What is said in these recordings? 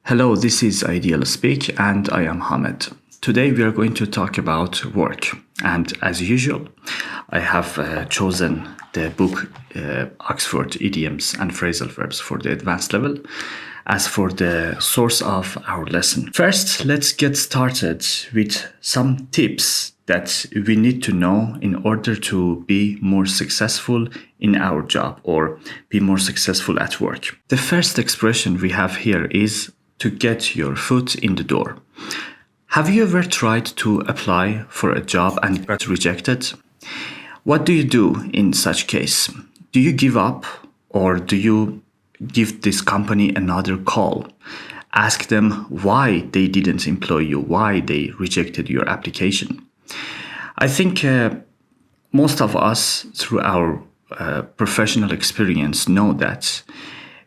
Hello, this is IdealSpeak and I am Hamid. Today we are going to talk about work, and as usual, I have chosen the book Oxford Idioms and Phrasal Verbs for the advanced level as for the source of our lesson. First, let's get started with some tips that we need to know in order to be more successful in our job or be more successful at work. The first expression we have here is to get your foot in the door. Have you ever tried to apply for a job and got rejected? What do you do in such case? Do you give up, or do you give this company another call? Ask them why they didn't employ you, why they rejected your application. I think most of us, through our professional experience, know that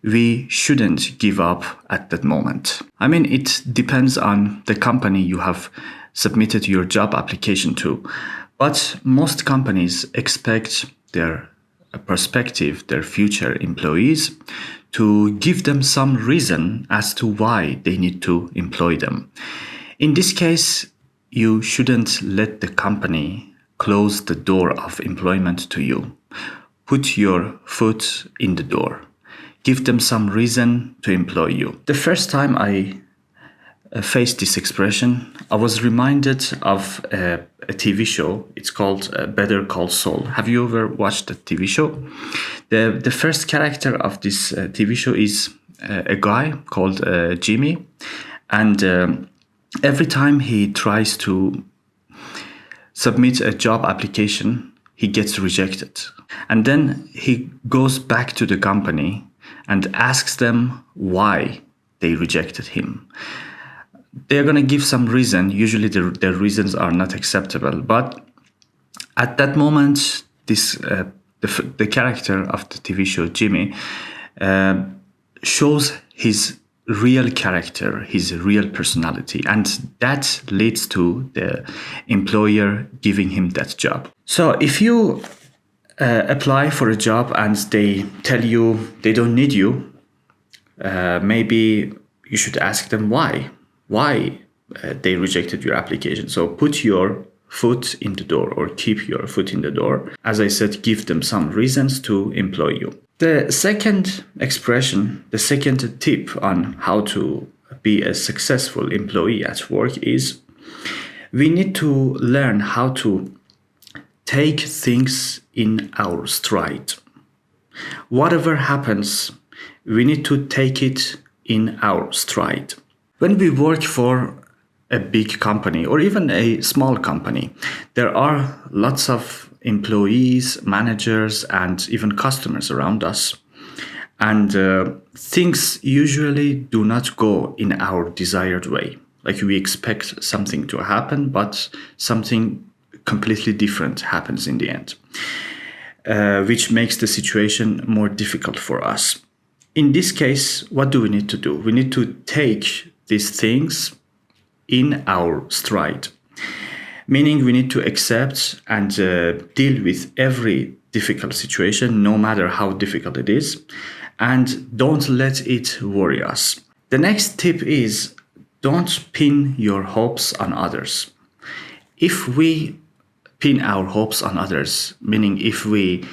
we shouldn't give up at that moment. I mean, it depends on the company you have submitted your job application to, but most companies expect their their future employees, to give them some reason as to why they need to employ them. In this case, you shouldn't let the company close the door of employment to you. Put your foot in the door. Give them some reason to employ you. The first time I faced this expression, I was reminded of a TV show. It's called Better Call Saul. Have you ever watched the TV show? The first character of this TV show is a guy called Jimmy. And every time he tries to submit a job application, he gets rejected. And then he goes back to the company and asks them why they rejected him. They're going to give some reason. Usually their reasons are not acceptable. But at that moment, the character of the TV show, Jimmy, shows his real character, his real personality. And that leads to the employer giving him that job. So if you apply for a job and they tell you they don't need you, maybe you should ask them why they rejected your application. So put your foot in the door, or keep your foot in the door. As I said, give them some reasons to employ you. The second expression, the second tip on how to be a successful employee at work is we need to learn how to take things in our stride. Whatever happens, we need to take it in our stride. When we work for a big company or even a small company, there are lots of employees, managers, and even customers around us. And things usually do not go in our desired way. Like, we expect something to happen, but something completely different happens in the end, which makes the situation more difficult for us. In this case, what do we need to do? We need to take these things in our stride, meaning we need to accept and deal with every difficult situation, no matter how difficult it is, and don't let it worry us. The next tip is don't pin your hopes on others. If we pin our hopes on others, meaning if we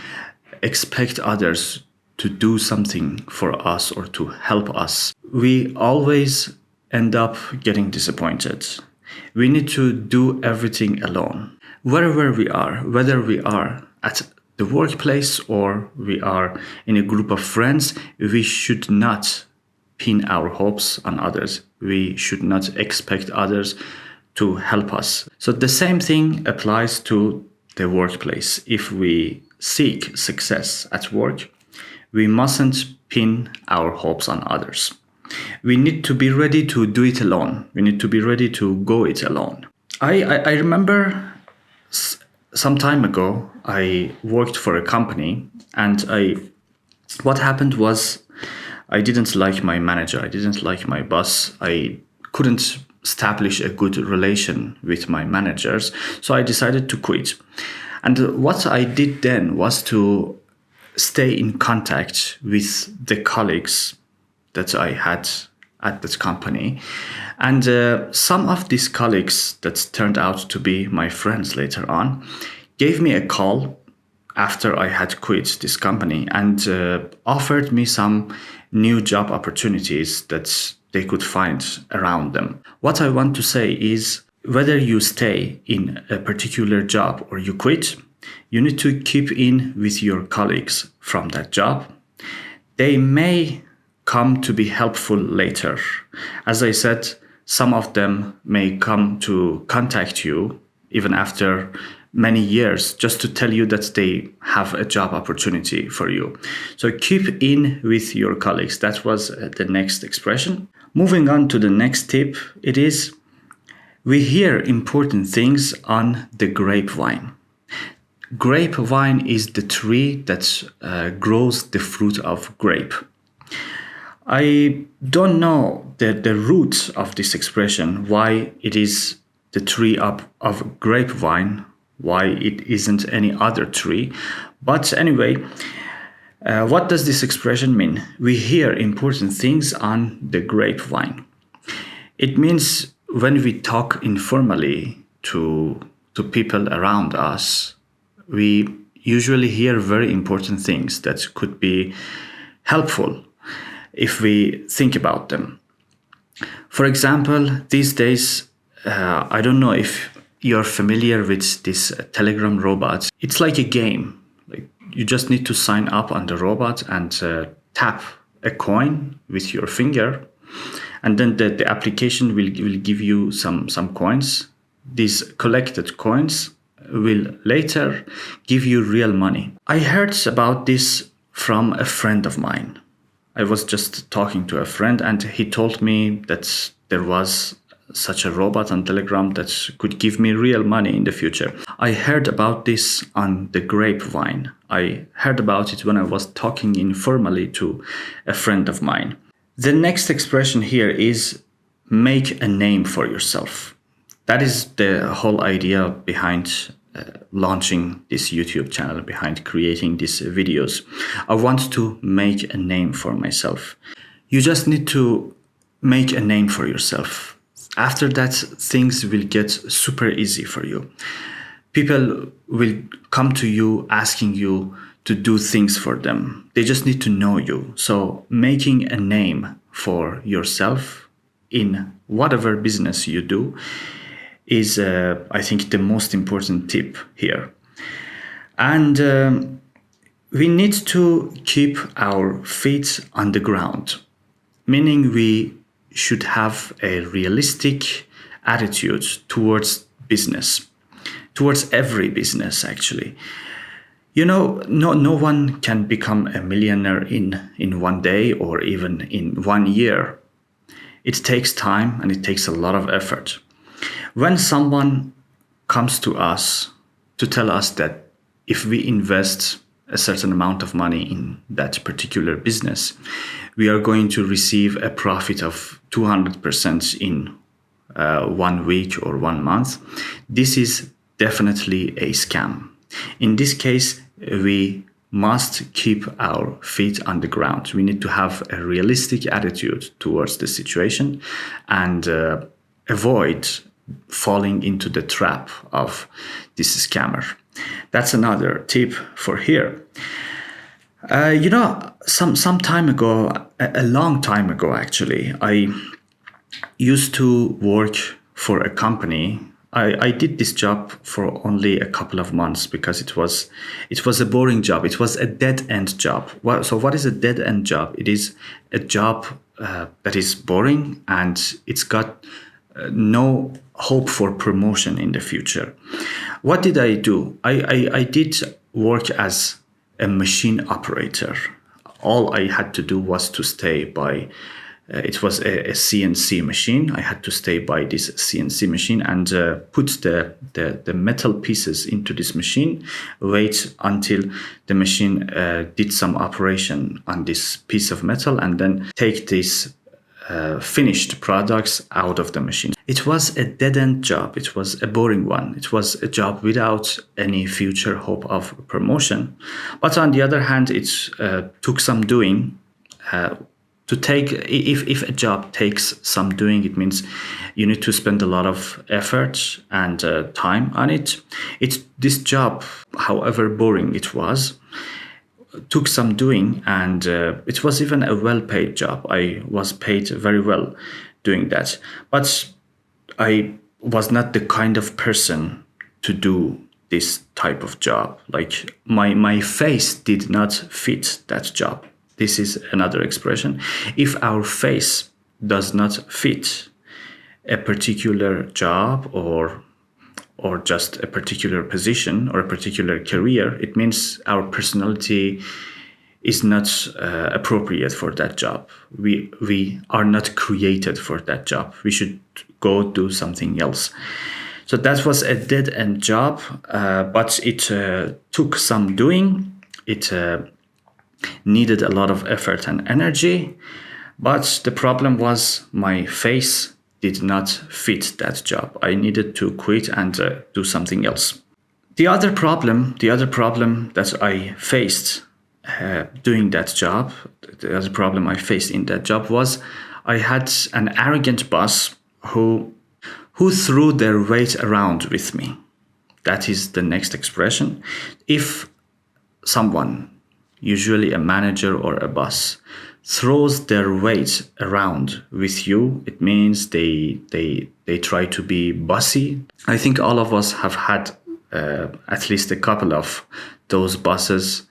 expect others to do something for us or to help us, we always end up getting disappointed. We need to do everything alone. Wherever we are, whether we are at the workplace or we are in a group of friends, we should not pin our hopes on others. We should not expect others to help us. So the same thing applies to the workplace. If we seek success at work, we mustn't pin our hopes on others. We need to be ready to do it alone. We need to be ready to go it alone. I remember some time ago, I worked for a company, and what happened was I didn't like my manager. I didn't like my boss. I couldn't establish a good relation with my managers, so I decided to quit. And what I did then was to stay in contact with the colleagues that I had at that company. And some of these colleagues that turned out to be my friends later on gave me a call after I had quit this company and offered me some new job opportunities that they could find around them. What I want to say is whether you stay in a particular job or you quit, you need to keep in with your colleagues from that job. They may come to be helpful later. As I said, some of them may come to contact you even after many years just to tell you that they have a job opportunity for you. So keep in with your colleagues. That was the next expression. Moving on to the next tip, it is we hear important things on the grapevine. Grapevine is the tree that grows the fruit of grape. I don't know the roots of this expression, why it is the tree of grapevine, why it isn't any other tree. But anyway, what does this expression mean? We hear important things on the grapevine. It means when we talk informally to people around us, we usually hear very important things that could be helpful if we think about them. For example, these days, I don't know if you're familiar with this Telegram robot. It's like a game. Like you just need to sign up on the robot and tap a coin with your finger, and then the application will give you some coins. These collected coins will later give you real money. I heard about this from a friend of mine. I was just talking to a friend and he told me that there was such a robot on Telegram that could give me real money in the future. I heard about this on the grapevine. I heard about it when I was talking informally to a friend of mine. The next expression here is make a name for yourself. That is the whole idea behind launching this YouTube channel, behind creating these videos. I want to make a name for myself. You just need to make a name for yourself. After that, things will get super easy for you. People will come to you asking you to do things for them. They just need to know you. So making a name for yourself in whatever business you do is, I think, the most important tip here. And we need to keep our feet on the ground, meaning we should have a realistic attitude towards business, towards every business, actually. You know, no one can become a millionaire in one day or even in 1 year. It takes time and it takes a lot of effort. When someone comes to us to tell us that if we invest a certain amount of money in that particular business, we are going to receive a profit of 200% in 1 week or 1 month, this is definitely a scam. In this case, we must keep our feet on the ground. We need to have a realistic attitude towards the situation and avoid falling into the trap of this scammer. That's another tip for here. Some time ago, a long time ago actually, I used to work for a company. I did this job for only a couple of months because it was a boring job. It was a dead-end job. So what is a dead-end job? It is a job that is boring and it's got no hope for promotion in the future. What did I do? I did work as a machine operator. All I had to do was to stay by, it was a CNC machine. I had to stay by this CNC machine and put the metal pieces into this machine, wait until the machine did some operation on this piece of metal, and then take these finished products out of the machine. It was a dead-end job. It was a boring one. It was a job without any future hope of promotion. But on the other hand, it took some doing. to take, if a job takes some doing, it means you need to spend a lot of effort and time on it. This job, however boring it was, took some doing, and it was even a well-paid job. I was paid very well doing that, but I was not the kind of person to do this type of job. Like my face did not fit that job. This is another expression. If our face does not fit a particular job or just a particular position or a particular career, it means our personality is not appropriate for that job. We are not created for that job. We should go do something else. So that was a dead-end job, but it took some doing. It needed a lot of effort and energy, but the problem was my face did not fit that job. I needed to quit and do something else. The other problem that I faced doing that job, the other problem I faced in that job was I had an arrogant boss who threw their weight around with me. That is the next expression. If someone, usually a manager or a boss, throws their weight around with you, it means they try to be bossy. I think all of us have had at least a couple of those bosses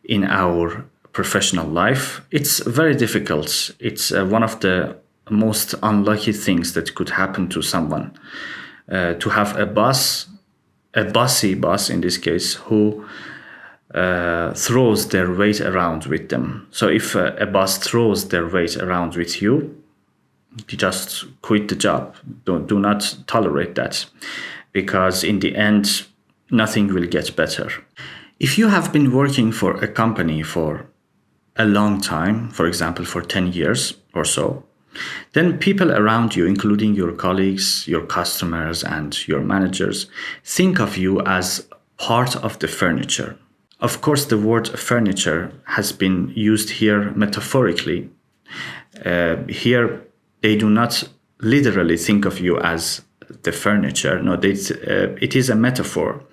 in our professional life. It's very difficult. It's one of the most unlucky things that could happen to someone, to have a bossy boss in this case, who throws their weight around with them. So if a boss throws their weight around with you, you just quit the job. Do not tolerate that, because in the end, nothing will get better. If you have been working for a company for a long time, for example, for 10 years or so, then people around you, including your colleagues, your customers, and your managers, think of you as part of the furniture. Of course, the word furniture has been used here metaphorically. Here, they do not literally think of you as the furniture. No, it is a metaphor.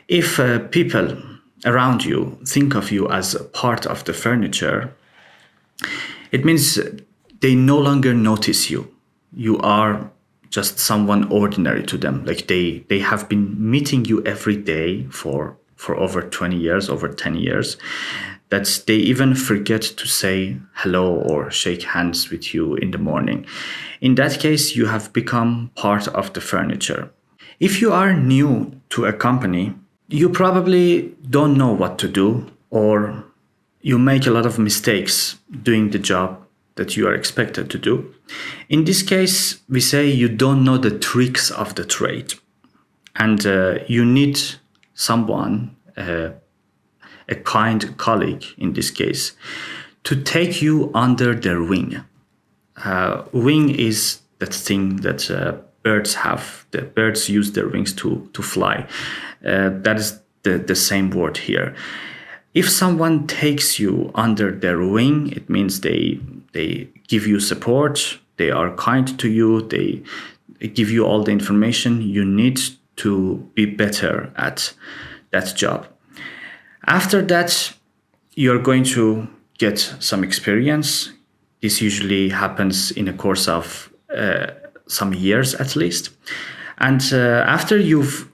If people around you think of you as part of the furniture, it means they no longer notice you. You are just someone ordinary to them. Like they have been meeting you every day for over 20 years, over 10 years, that they even forget to say hello or shake hands with you in the morning. In that case, you have become part of the furniture. If you are new to a company, you probably don't know what to do, or you make a lot of mistakes doing the job that you are expected to do. In this case, we say you don't know the tricks of the trade, and you need someone, a kind colleague in this case, to take you under their wing. Wing is that thing that birds have. The birds use their wings to fly. That is the same word here. If someone takes you under their wing, it means they give you support, they are kind to you, they give you all the information you need to be better at that job. After that, you're going to get some experience. This usually happens in a course of some years at least. And after you've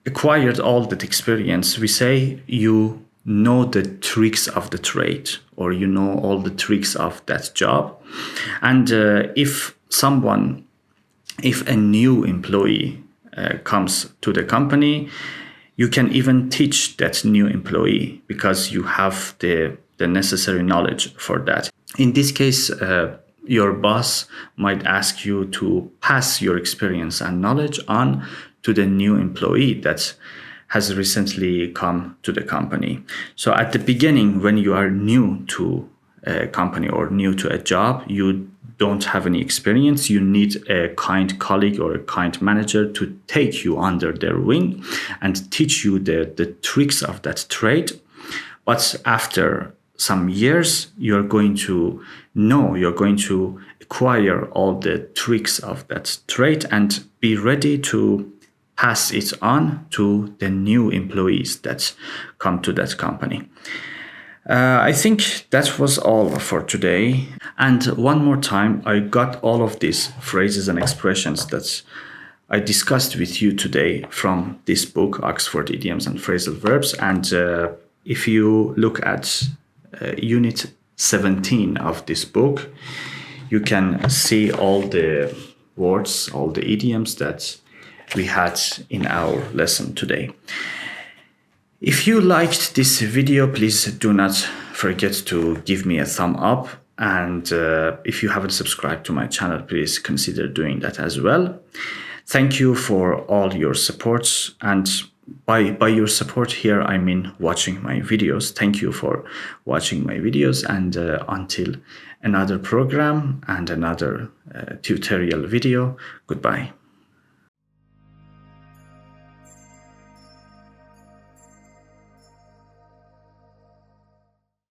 acquired all that experience, we say you know the tricks of the trade, or you know all the tricks of that job. And if a new employee comes to the company, you can even teach that new employee, because you have the necessary knowledge for that. In this case, your boss might ask you to pass your experience and knowledge on to the new employee that has recently come to the company. So at the beginning, when you are new to a company or new to a job, you don't have any experience. You need a kind colleague or a kind manager to take you under their wing and teach you the tricks of that trade. But after some years, you're going to acquire all the tricks of that trade and be ready to pass it on to the new employees that come to that company. I think that was all for today. And one more time, I got all of these phrases and expressions that I discussed with you today from this book, Oxford Idioms and Phrasal Verbs. And if you look at Unit 17 of this book, you can see all the words, all the idioms that we had in our lesson today. If you liked this video, please do not forget to give me a thumb up. And if you haven't subscribed to my channel, please consider doing that as well. Thank you for all your support. And by your support here, I mean watching my videos. Thank you for watching my videos. And until another program and another tutorial video, goodbye.